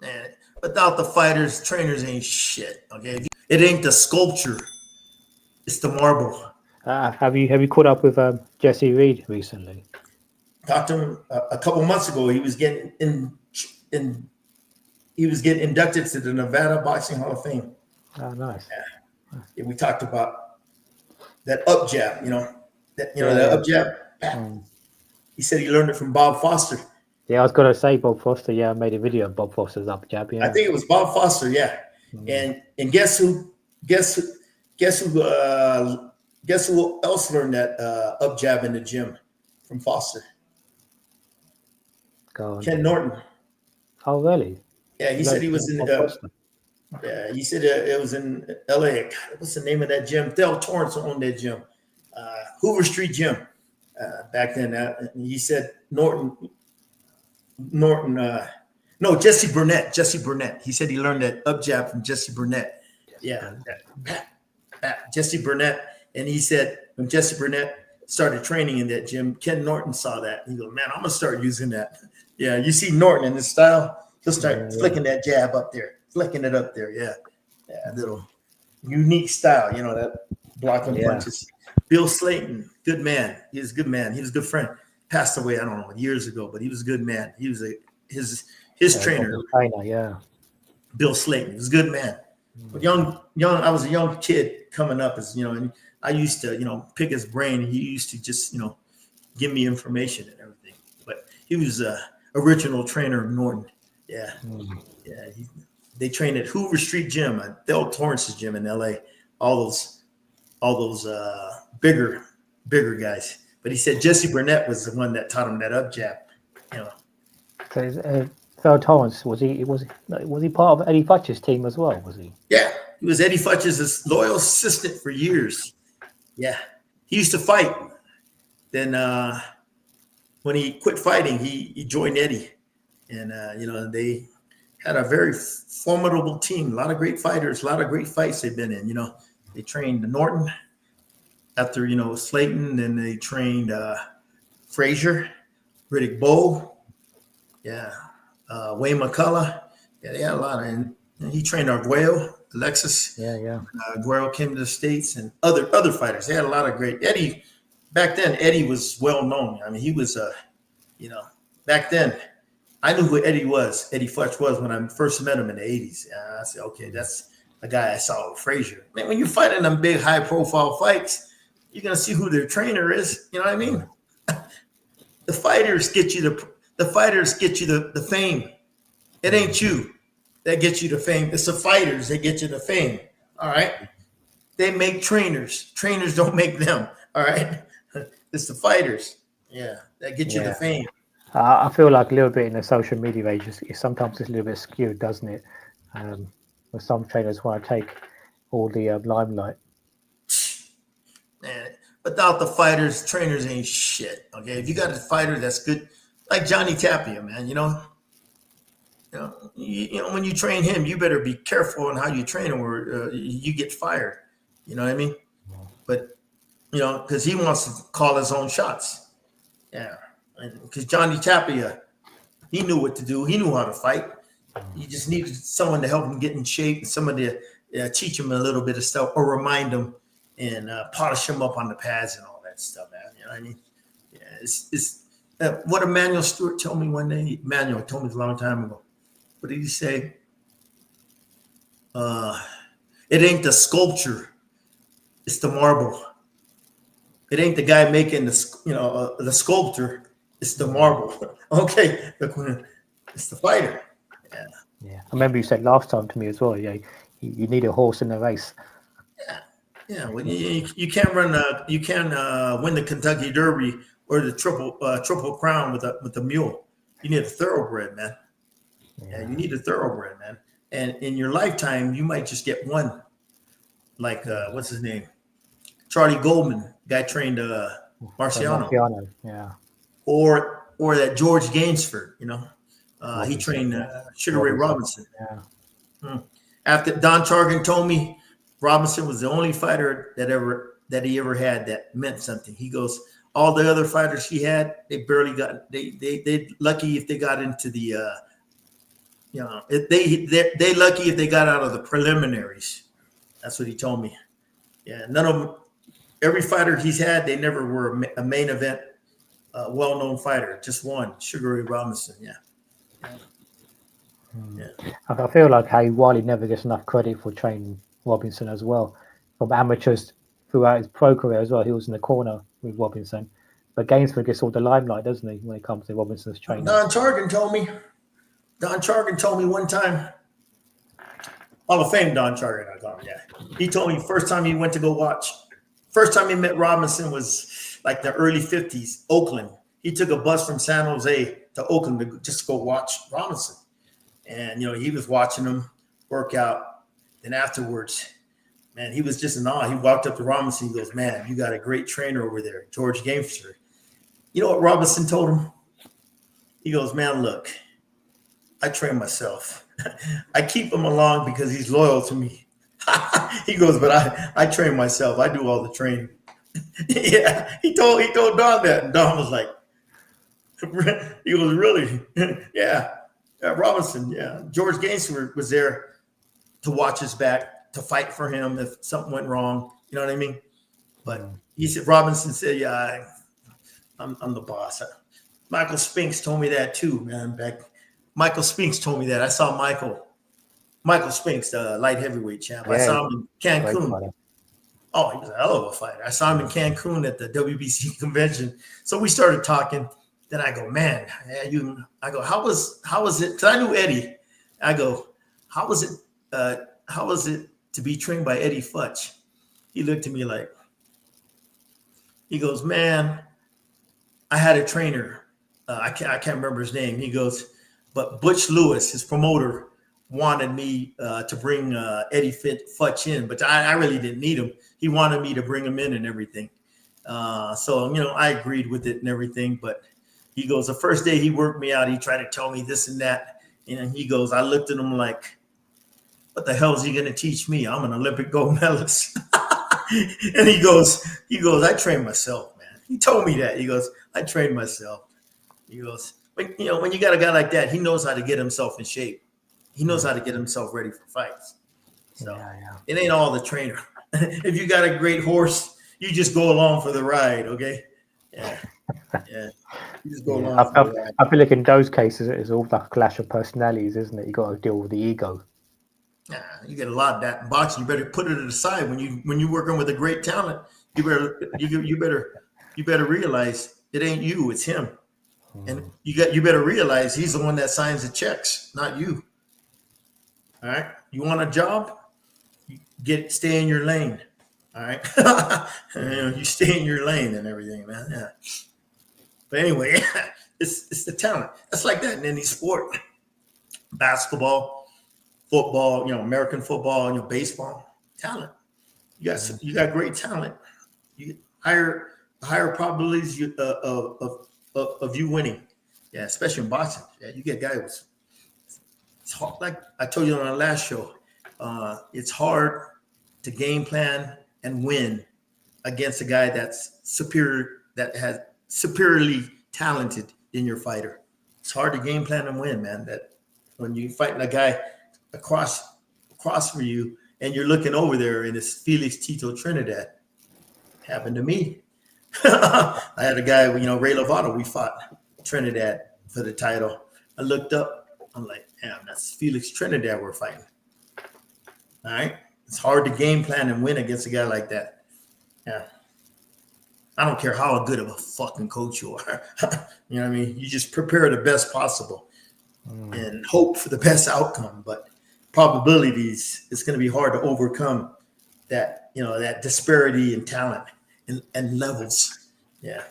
Man, without the fighters, trainers ain't shit. Okay, it ain't the sculpture; it's the marble. Have you caught up with Jesse Reid recently? Talked to him a couple months ago. He was getting in he was getting inducted to the Nevada Boxing Hall of Fame. Oh, nice. Yeah, we talked about that up jab. Yeah, That yeah. up jab. Mm. He said he learned it from Bob Foster. Yeah, I was gonna say Bob Foster. Yeah, I made a video of Bob Foster's up jab. I Yeah. think it was Bob Foster. Yeah, Mm. and guess who? Guess who? Guess who? Guess who else learned that up jab in the gym from Foster? Go on. Ken Norton. Oh, really? Yeah, he said Learned he was from in. Bob Foster. Yeah, he said it was in L.A. God, what's the name of that gym? Del Torrance owned that gym, Hoover Street Gym. Back then, he said Norton. No, Jesse Burnett. Jesse Burnett. He said he learned that up jab from Jesse Burnett. Yes, Yeah, bro. Jesse Burnett. And he said when Jesse Burnett started training in that gym, Ken Norton saw that. He goes, man, I'm gonna start using that. Yeah, you see Norton in his style, he'll Yeah, start yeah. flicking that jab up there, flicking it up there. Yeah, Mm. little unique style, that blocking Yeah. punches. Bill Slayton, good man. He was a good man. He was a good friend. Passed away, I don't know, years ago, but he was a good man. He was his trainer, Robert Trainer. Yeah. Bill Slayton. He was a good man. But Mm. young, I was a young kid coming up, and I used to, pick his brain. He used to just, give me information and everything. But he was a original trainer of Norton. Yeah, Mm. yeah. They trained at Hoover Street Gym, at Del Torrance's gym in L.A. All those bigger guys. But he said Jesse Burnett was the one that taught him that up jab. You know, So, Phil Torrance, was he part of Eddie Futcher's team as well? Was he? yeah, he was Eddie Futch's loyal assistant for years. Yeah, he used to fight. Then when he quit fighting, he joined Eddie, and they had a very formidable team. A lot of great fighters, a lot of great fights they've been in. They trained Norton after Slayton, then they trained Frazier, Riddick Bowe, yeah, Wayne McCullough. Yeah, they had a lot of, and he trained Arguello, Alexis. Yeah, yeah. Arguello came to the States, and other fighters. They had a lot of great Eddie. Back then, Eddie was well known. I mean, he was back then. I knew who Eddie was. Eddie Futch was when I first met him in the '80s. I said, okay, that's a guy I saw with Frazier. Man, when you fight in them big, high-profile fights, you're gonna see who their trainer is. You know what I mean? The fighters get you the fame. It ain't you that gets you the fame. It's the fighters that get you the fame. All right. They make trainers. Trainers don't make them. All right. It's the fighters. Yeah, that get you the Yeah. fame. I feel like a little bit in the social media age, sometimes it's a little bit skewed, doesn't it? Where some trainers want to take all the limelight. Man, without the fighters, trainers ain't shit. Okay. If you got a fighter that's good, like Johnny Tapia, man, when you train him, you better be careful on how you train him, or you get fired. You know what I mean? But because he wants to call his own shots. Yeah, because Johnny Tapia, he knew what to do. He knew how to fight. He just needed someone to help him get in shape, and someone to teach him a little bit of stuff, or remind him and polish him up on the pads and all that stuff, man. You know what I mean? Yeah, it's what Emmanuel Stewart told me one day. Emmanuel told me a long time ago. What did he say? It ain't the sculpture; it's the marble. It ain't the guy making the sculptor. It's the marble. Okay, it's the fighter. Yeah, Yeah, I remember you said last time to me as well. Yeah, you need a horse in the race. yeah. When you can't run, you can win the Kentucky Derby or the triple crown with a mule. You need a thoroughbred, man. Yeah, you need a thoroughbred, man. And in your lifetime, you might just get one. Like what's his name? Charlie Goldman, guy trained Marciano, Marciano, yeah. or that George Gainsford. He Robinson, trained yeah. Sugar Ray Robinson. Yeah. After Don Chargan told me Robinson was the only fighter that he ever had that meant something. He goes, all the other fighters he had, they barely got. They lucky if they got into the You know, they lucky if they got out of the preliminaries. That's what he told me. Yeah, none of them. Every fighter he's had, they never were a main event, well-known fighter. Just one, Sugar Ray Robinson. Yeah. Yeah. I feel like Wiley never gets enough credit for training Robinson as well. From amateurs throughout his pro career as well, he was in the corner with Robinson. But Gainsford gets all the limelight, doesn't he, when it comes to Robinson's training? Don Chargan told me one time, Hall of Fame Don Chargan, I call him, yeah. He told me first time he went to go watch, first time he met Robinson was like the early 50s, Oakland. He took a bus from San Jose to Oakland to just go watch Robinson. And, you know, he was watching him work out. Then afterwards, man, he was just in awe. He walked up to Robinson. He goes, man, you got a great trainer over there, George Gamester. You know what Robinson told him? He goes, man, look, I train myself. I keep him along because he's loyal to me. He goes, but I train myself. I do all the training. Yeah, he told Don that. And Don was like, he goes, really? Yeah. Robinson, yeah. George Gainsford was there to watch his back, to fight for him if something went wrong. You know what I mean? But he said, Robinson said, yeah, I'm the boss. Michael Spinks told me that too, man. Michael Spinks told me that. I saw Michael Spinks, the light heavyweight champ. Yeah, I saw him in Cancun. Oh, he was a hell of a fighter. I saw him in Cancun at the WBC convention. So we started talking. Then I go, man, I go, how was it? Because I knew Eddie. I go, how was it to be trained by Eddie Futch? He looked at me like, he goes, man, I had a trainer. I can't remember his name. He goes, but Butch Lewis, his promoter, wanted me to bring Eddie Futch in, but I really didn't need him. He wanted me to bring him in and everything. So, you know, I agreed with it and everything, but he goes, the first day he worked me out, he tried to tell me this and that. And he goes, I looked at him like, what the hell is he going to teach me? I'm an Olympic gold medalist. And he goes, I train myself, man. He told me that. He goes, I train myself. He goes, when you got a guy like that, he knows how to get himself in shape. He knows how to get himself ready for fights. So It ain't all the trainer. If you got a great horse, you just go along for the ride, okay? Yeah. Yeah. You just go along for the ride. I feel like in those cases, it's all like a clash of personalities, isn't it? You got to deal with the ego. Yeah, you get a lot of that in boxing. You better put it aside when you're working with a great talent. You better realize it ain't you, it's him. And you better realize he's the one that signs the checks, not you. All right. You want a job? Stay in your lane. All right. You stay in your lane and everything, man. Yeah. But anyway, it's the talent. That's like that in any sport. Basketball, football, American football, baseball, talent. You got great talent. You higher probabilities of you winning. Yeah, especially in boxing. Yeah, you get guys. It's hard, like I told you on our last show. It's hard to game plan and win against a guy that's superior, that has superiorly talented in your fighter. It's hard to game plan and win, man. That when you fighting a guy across from you and you're looking over there and it's Felix Tito Trinidad. Happened to me. I had a guy, Ray Lovato, we fought Trinidad for the title. I looked up, I'm like, damn, that's Felix Trinidad we're fighting. All right. It's hard to game plan and win against a guy like that. Yeah. I don't care how good of a fucking coach you are. You know what I mean? You just prepare the best possible and hope for the best outcome. But probabilities, it's going to be hard to overcome that, that disparity in talent and levels. Yeah.